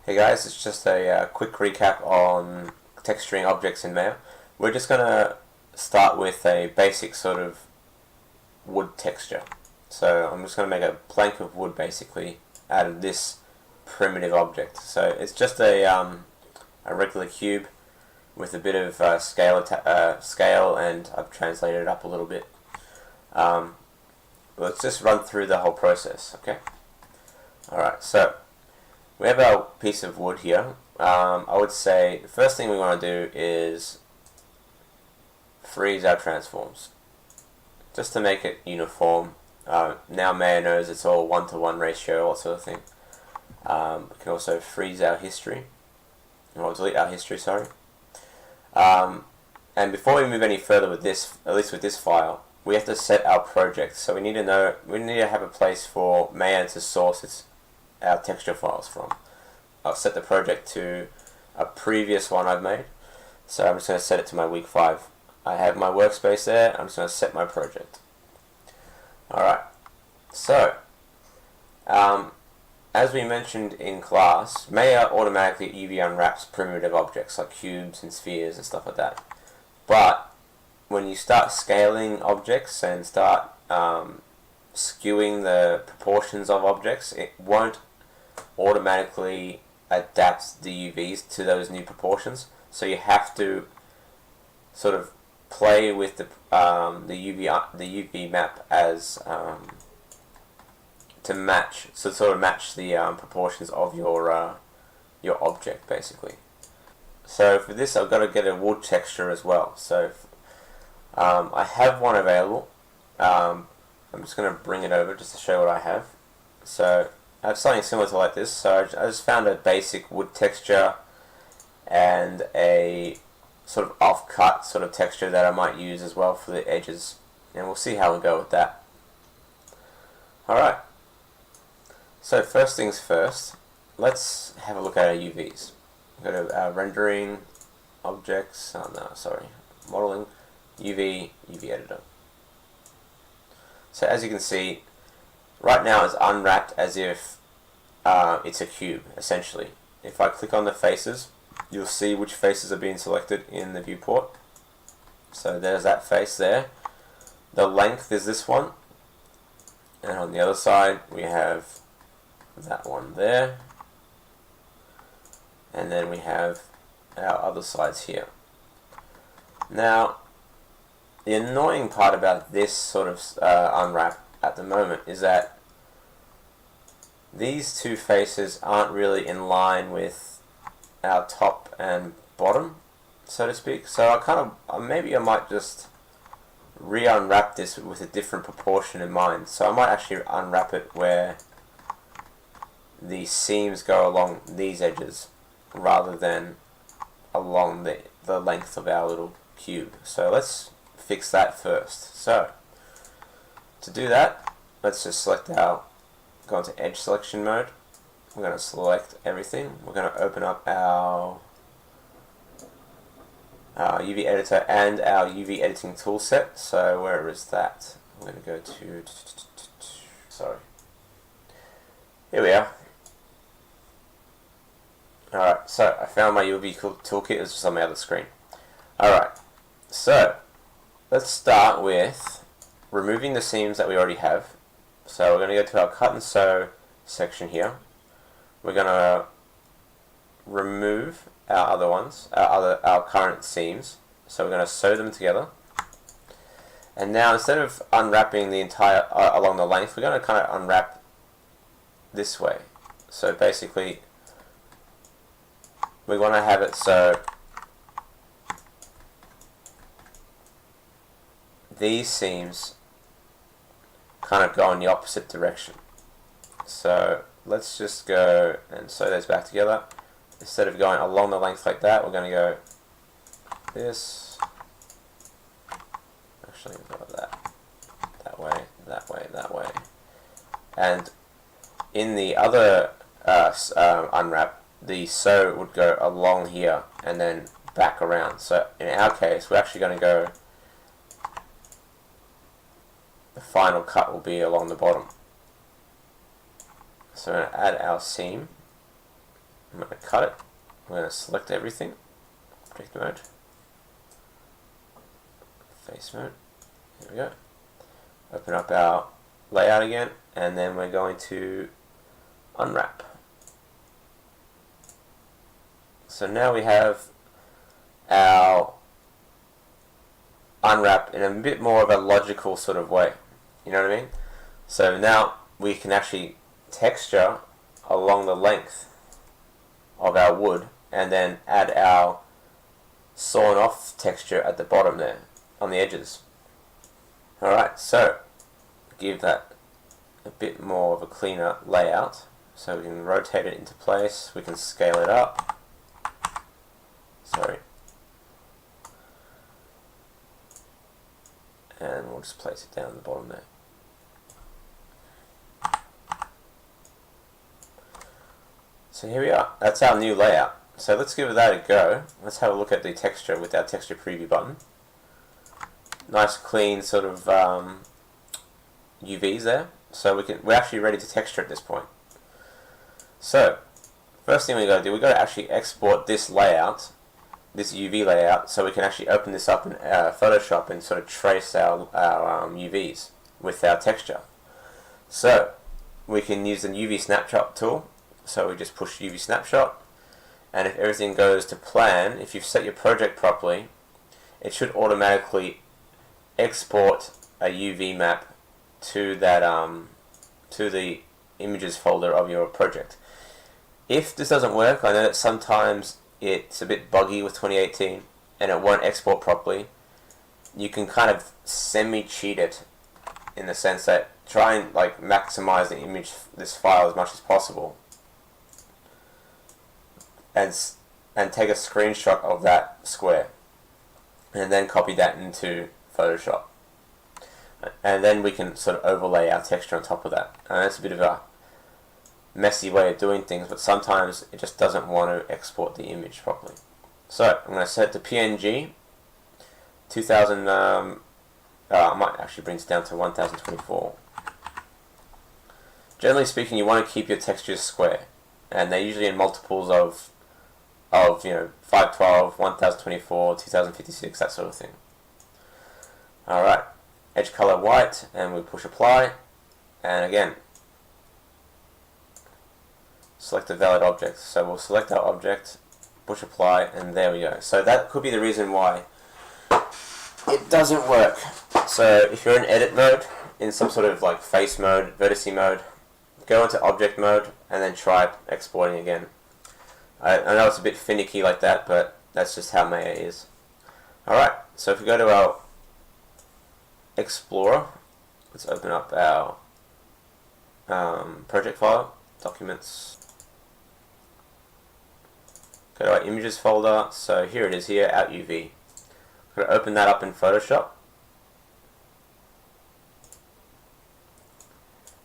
Hey guys, it's just a quick recap on texturing objects in Maya. We're just going to start with a basic sort of wood texture. So I'm just going to make a plank of wood basically out of this primitive object. So it's just a regular cube with a bit of scale, and I've translated it up a little bit. Let's just run through the whole process, okay? Alright, so we have our piece of wood here. I would say the first thing we want to do is freeze our transforms, just to make it uniform. Now Maya knows it's all 1-to-1 ratio, all sort of thing. We can also freeze our history, or delete our history, sorry. And before we move any further with this, at least with this file, we have to set our project. So we need to have a place for Maya to source our texture files from. I'll set the project to a previous one I've made. So I'm just going to set it to my week 5. I have my workspace there. I'm just going to set my project. Alright, so as we mentioned in class, Maya automatically UV unwraps primitive objects like cubes and spheres and stuff like that. But when you start scaling objects and start skewing the proportions of objects, it won't automatically adapt the UVs to those new proportions. So you have to sort of play with the UV map as to match, so sort of match the proportions of your object basically. So for this, I've got to get a wood texture as well. So I have one available. I'm just going to bring it over just to show what I have. So I have something similar to like this. So I just found a basic wood texture and a sort of off-cut sort of texture that I might use as well for the edges, and we'll see how we go with that. Alright, so first things first, let's have a look at our UVs. Go to our rendering, objects, modeling, UV editor. So as you can see, right now it's unwrapped as if it's a cube, essentially. If I click on the faces, you'll see which faces are being selected in the viewport. So there's that face there. The length is this one. And on the other side, we have that one there. And then we have our other sides here. Now, the annoying part about this sort of unwrap at the moment is that these two faces aren't really in line with our top and bottom, so to speak. So maybe I might just re-unwrap this with a different proportion in mind. So I might actually unwrap it where the seams go along these edges rather than along the length of our little cube. So let's fix that first. So to do that, let's just go into edge selection mode. We're going to select everything. We're going to open up our UV editor and our UV editing toolset. So where is that? We're going to go to, sorry. Here we are. Alright, so I found my UV toolkit. It's just on my other screen. Alright, so let's start with removing the seams that we already have. So we're going to go to our cut and sew section here. We're going to remove our other ones, our current seams. So we're going to sew them together. And now instead of unwrapping the entire along the length, we're going to kind of unwrap this way. So basically, we want to have it so these seams kind of go in the opposite direction. So let's just go and sew those back together. Instead of going along the length like that, we're going to go this. Actually, we've got that way, that way, that way. And in the other unwrap, the sew would go along here and then back around. So in our case, we're actually going to go, the final cut will be along the bottom. So we're going to add our seam. I'm going to cut it. I'm going to select everything. Object mode. Face mode. There we go. Open up our layout again, and then we're going to unwrap. So now we have our unwrap in a bit more of a logical sort of way. You know what I mean? So now we can actually texture along the length of our wood and then add our sawn off texture at the bottom there on the edges. Alright, so give that a bit more of a cleaner layout. So we can rotate it into place, we can scale it up. Sorry. And we'll just place it down at the bottom there. So here we are. That's our new layout. So let's give that a go. Let's have a look at the texture with our texture preview button. Nice clean sort of UVs there. So we're actually ready to texture at this point. So first thing we got to do, we've got to actually export this layout, this UV layout, so we can actually open this up in Photoshop and sort of trace our UVs with our texture. So we can use the UV snapshot tool. So we just push UV snapshot, and if everything goes to plan, if you've set your project properly, it should automatically export a UV map to that to the images folder of your project. If this doesn't work, I know that sometimes it's a bit buggy with 2018 and it won't export properly. You can kind of semi-cheat it in the sense that try and like maximize the image, this file as much as possible, and take a screenshot of that square and then copy that into Photoshop, and then we can sort of overlay our texture on top of that. And that's a bit of a messy way of doing things, but sometimes it just doesn't want to export the image properly. So I'm going to set it to PNG 2000. I might actually bring this down to 1024. Generally speaking, you want to keep your textures square, and they're usually in multiples of 512, 1024, 2056, that sort of thing. Alright, edge color white, and we push apply, and again select a valid object. So we'll select our object, push apply, and there we go. So that could be the reason why it doesn't work. So if you're in edit mode, in some sort of like face mode, vertice mode, go into object mode and then try exporting again. I know it's a bit finicky like that, but that's just how Maya is. Alright, so if we go to our Explorer, let's open up our project file, documents, go to our images folder. So here it is here, out UV. I'm going to open that up in Photoshop.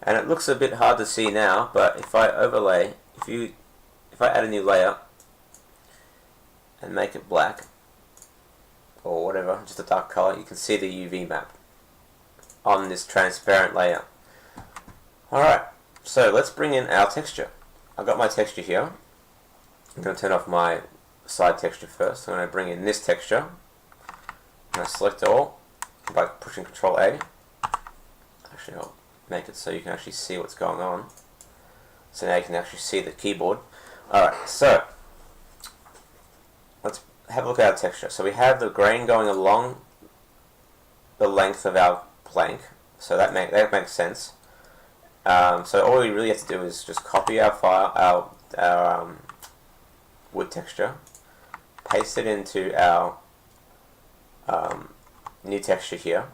And it looks a bit hard to see now, but if I overlay, if I add a new layer and make it black or whatever, just a dark color, you can see the UV map on this transparent layer. Alright, so let's bring in our texture. I've got my texture here. I'm going to turn off my side texture first. I'm going to bring in this texture. I'm going to select all by pushing Control A. Actually, I'll make it so you can actually see what's going on. So now you can actually see the keyboard. Alright, so let's have a look at our texture. So we have the grain going along the length of our plank, so that makes sense. So all we really have to do is just copy our file, our wood texture, paste it into our new texture here,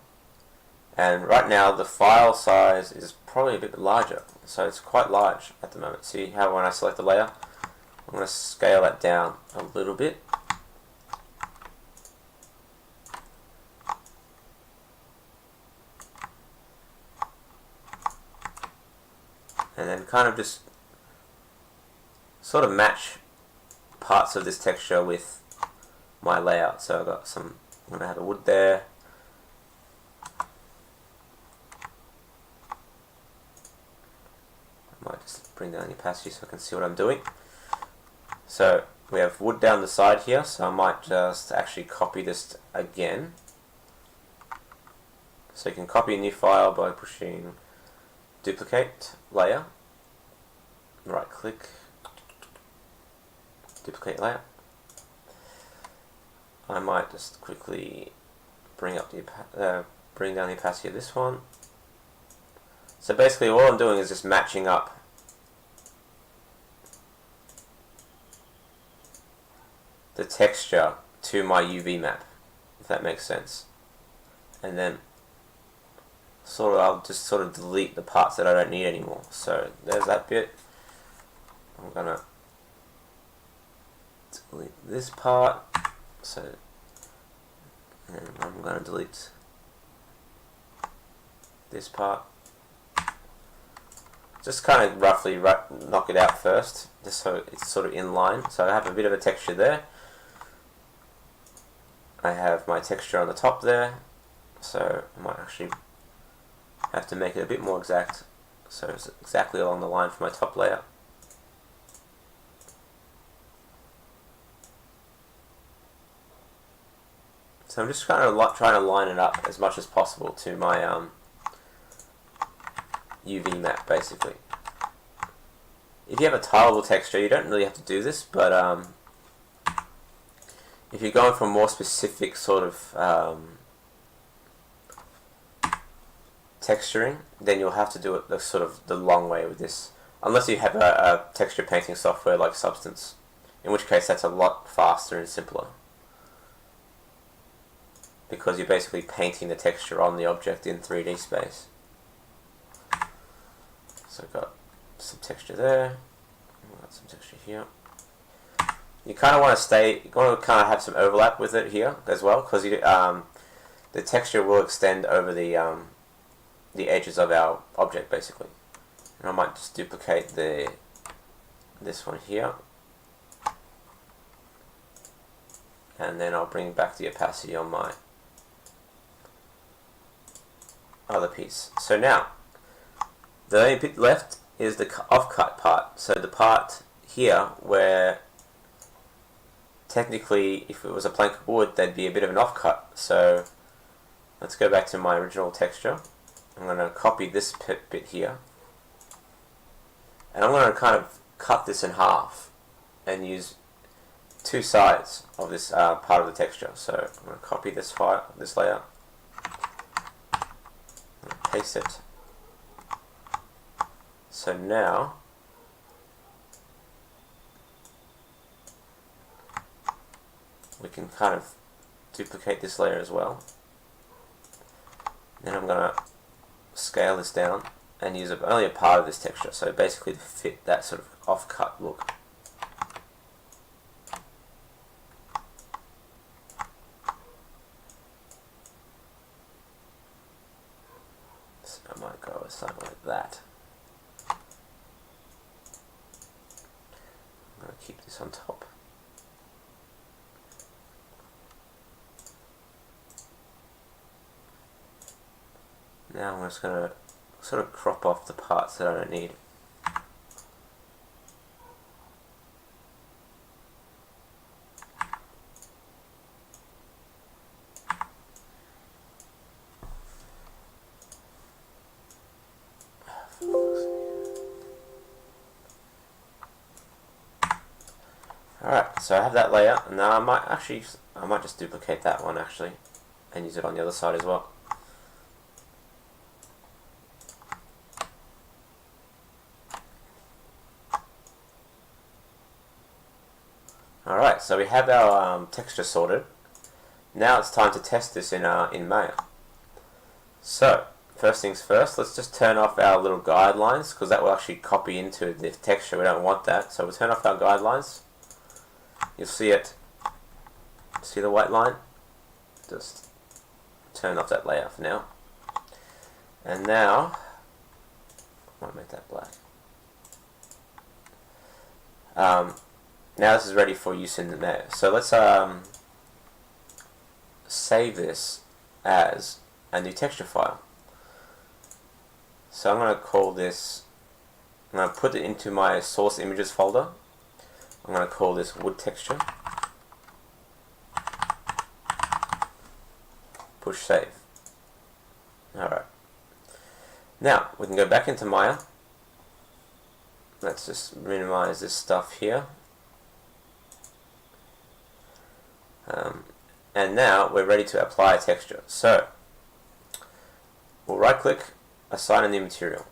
and right now the file size is probably a bit larger, so it's quite large at the moment. See how when I select the layer, I'm going to scale that down a little bit. And then kind of just sort of match parts of this texture with my layout. So I've got some, I'm going to have a wood there. I might just bring down the opacity so I can see what I'm doing. So we have wood down the side here, so I might just actually copy this again. So you can copy a new file by pushing duplicate layer, right click, duplicate layer. I might just quickly bring down the opacity of this one. So basically all I'm doing is just matching up the texture to my UV map, if that makes sense. And then I'll just sort of delete the parts that I don't need anymore. So there's that bit. I'm gonna delete this part. So, and I'm gonna delete this part. Just kind of roughly knock it out first, just so it's sort of in line. So I have a bit of a texture there. I have my texture on the top there, so I might actually have to make it a bit more exact, so it's exactly along the line for my top layer. So I'm just kind of trying to line it up as much as possible to my UV map, basically. If you have a tileable texture, you don't really have to do this, but if you're going for more specific sort of texturing, then you'll have to do it the long way with this, unless you have a texture painting software like Substance, in which case that's a lot faster and simpler, because you're basically painting the texture on the object in 3D space. So I've got some texture there, I've got some texture here. You kind of want to kind of have some overlap with it here as well, because the texture will extend over the edges of our object, basically. And I might just duplicate this one here, and then I'll bring back the opacity on my other piece. So now the only bit left is the offcut part. So the part here where technically if it was a plank of wood, there'd be a bit of an offcut. So let's go back to my original texture. I'm going to copy this bit here, and I'm going to kind of cut this in half and use two sides of this part of the texture. So I'm going to copy this layer, paste it. So now we can kind of duplicate this layer as well. Then I'm going to scale this down and use only a part of this texture, so basically to fit that sort of off-cut look. So I might go with something like that. I'm going to keep this on top. Now I'm just going to sort of crop off the parts that I don't need. Alright, so I have that layer, and now I might just duplicate that one actually and use it on the other side as well. Alright, so we have our texture sorted. Now it's time to test this in Maya. So, first things first, let's just turn off our little guidelines, because that will actually copy into the texture. We don't want that. So we'll turn off our guidelines. You'll see it. See the white line? Just turn off that layer for now. And now, I might make that black. Now this is ready for use in the Maya. So let's save this as a new texture file. So I'm going to call this, I'm going to put it into my source images folder. I'm going to call this wood texture. Push save. Alright. Now, we can go back into Maya. Let's just minimize this stuff here. And now we're ready to apply a texture. So, we'll right click, assign a new material.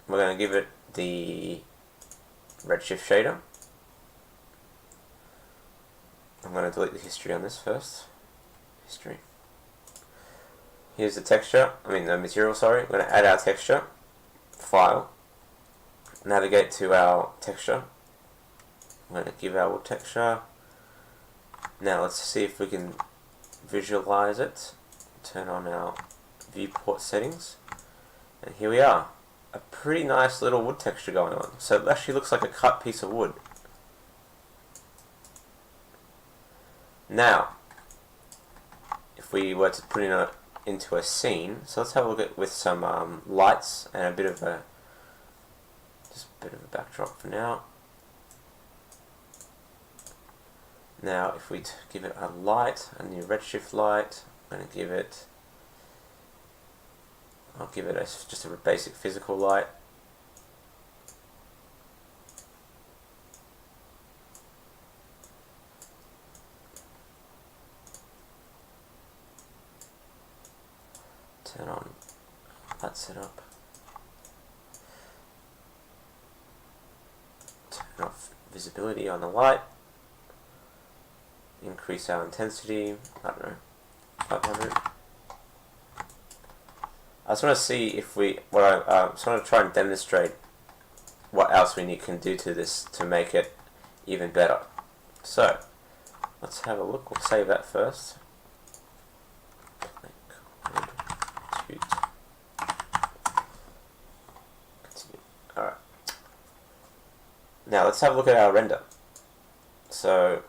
We're going to give it the redshift shader. I'm going to delete the history on this first. History. Here's the texture, the material, sorry. We're going to add our texture, file, navigate to our texture. I'm going to give our wood texture. Now let's see if we can visualize it. Turn on our viewport settings. And here we are. A pretty nice little wood texture going on. So it actually looks like a cut piece of wood. Now, if we were to put in into a scene, so let's have a look at with some lights and a bit of a backdrop for now. Now, if we give it a light, a new redshift light, I'm going to give it. I'll give it just a basic physical light. Turn on that setup. Turn off visibility on the light. Increase our intensity, I don't know, 500. I just want to see if I just want to try and demonstrate what else we can do to this to make it even better. So, let's have a look. We'll save that first. Alright. Now let's have a look at our render. So,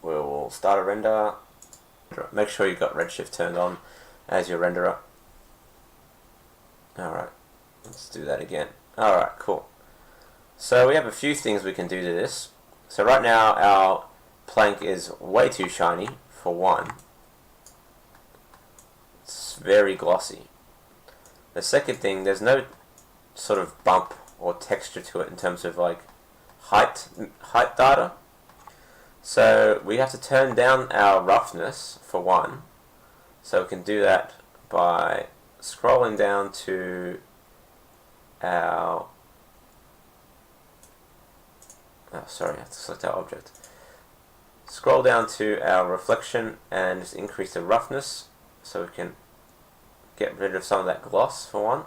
we'll start a render. Make sure you've got redshift turned on as your renderer. Alright, let's do that again. Alright, cool. So we have a few things we can do to this. So right now our plank is way too shiny, for one. It's very glossy. The second thing, there's no sort of bump or texture to it in terms of like height data. So we have to turn down our roughness for one. So we can do that by scrolling down to our I have to select our object. Scroll down to our reflection and just increase the roughness so we can get rid of some of that gloss for one.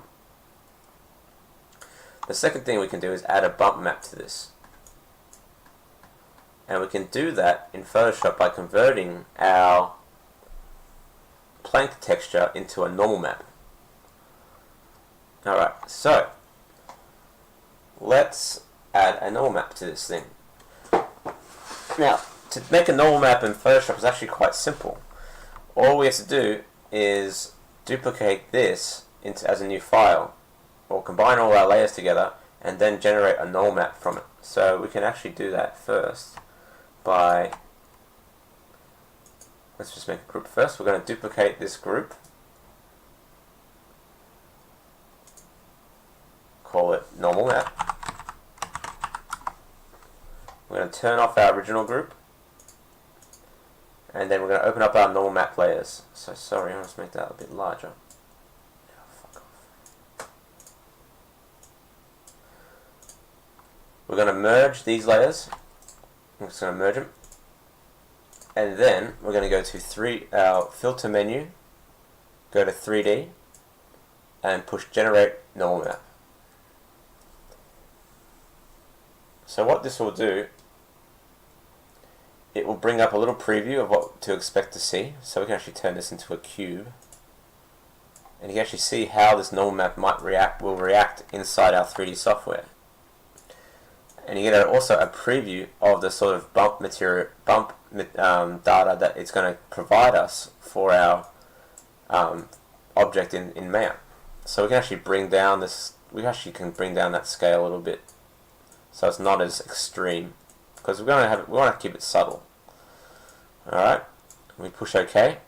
The second thing we can do is add a bump map to this. And we can do that in Photoshop by converting our plank texture into a normal map. Alright, so let's add a normal map to this thing. Now, to make a normal map in Photoshop is actually quite simple. All we have to do is duplicate this as a new file, or combine all our layers together and then generate a normal map from it. So we can actually do that first by, let's just make a group first. We're going to duplicate this group, call it normal map. We're going to turn off our original group, and then we're going to open up our normal map layers. So sorry, I'll just make that a bit larger. Fuck off. We're going to merge these layers. I'm just going to merge them, and then we're going to go to our filter menu, go to 3D, and push generate normal map. So what this will do, it will bring up a little preview of what to expect to see. So we can actually turn this into a cube, and you can actually see how this normal map will react inside our 3D software. And you get also a preview of the sort of bump data that it's going to provide us for our object in Maya. So we can actually bring down this. We actually can bring down that scale a little bit, so it's not as extreme. because we want to keep it subtle. All right, we push OK,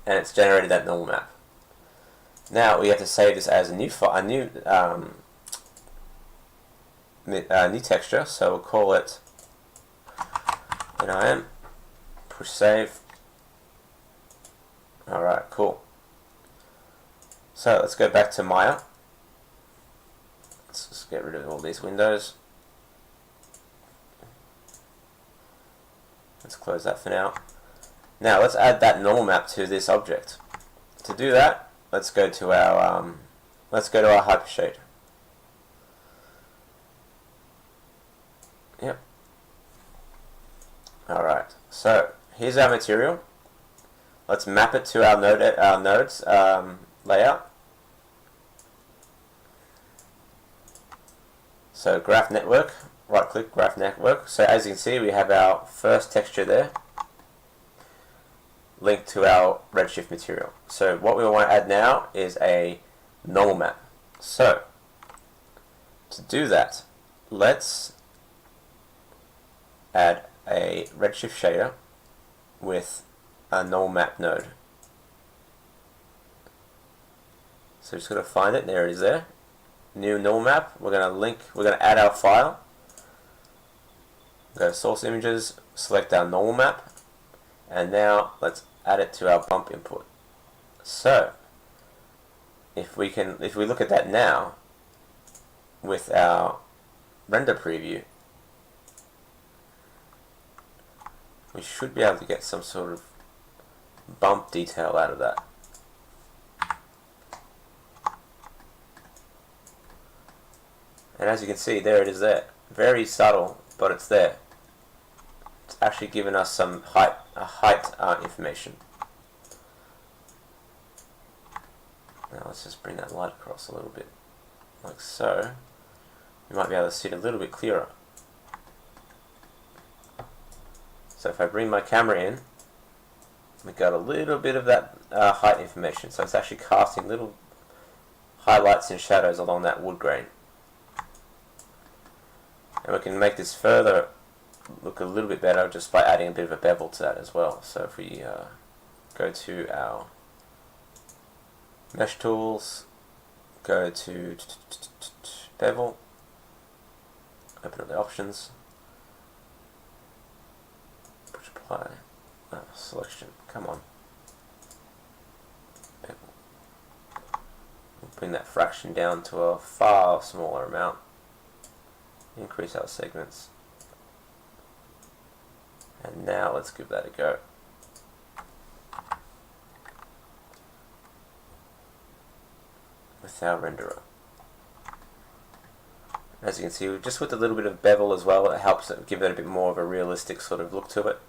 and it's generated that normal map. Now we have to save this as a new new texture. So we'll call it NIM. Push save. All right, cool. So let's go back to Maya. Let's just get rid of all these windows. Let's close that for now. Now let's add that normal map to this object. To do that, let's go to our hypershade. Yep. All right. So here's our material. Let's map it to our nodes layout. So graph network, right click, graph network. So as you can see, we have our first texture there linked to our redshift material. So what we want to add now is a normal map. So to do that, let's add a redshift shader with a normal map node. So just going to find it. There it is there. New normal map. We're going to add our file. Go to source images, select our normal map, and now let's add it to our bump input. So if we look at that now with our render preview, we should be able to get some sort of bump detail out of that. And as you can see, there it is there. Very subtle, but it's there. It's actually given us some height information. Now let's just bring that light across a little bit, like so. You might be able to see it a little bit clearer. So if I bring my camera in, we got a little bit of that height information. So it's actually casting little highlights and shadows along that wood grain. And we can make this further look a little bit better just by adding a bit of a bevel to that as well. So if we go to our mesh tools, go to bevel, open up the options, push apply, selection, come on, bevel. We'll bring that fraction down to a far smaller amount. Increase our segments, and now let's give that a go. With our renderer, as you can see, just with a little bit of bevel as well, it helps give it a bit more of a realistic sort of look to it.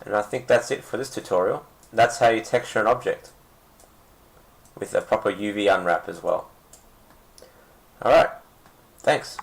And I think that's it for this tutorial. That's how you texture an object with a proper UV unwrap as well. Alright. Thanks.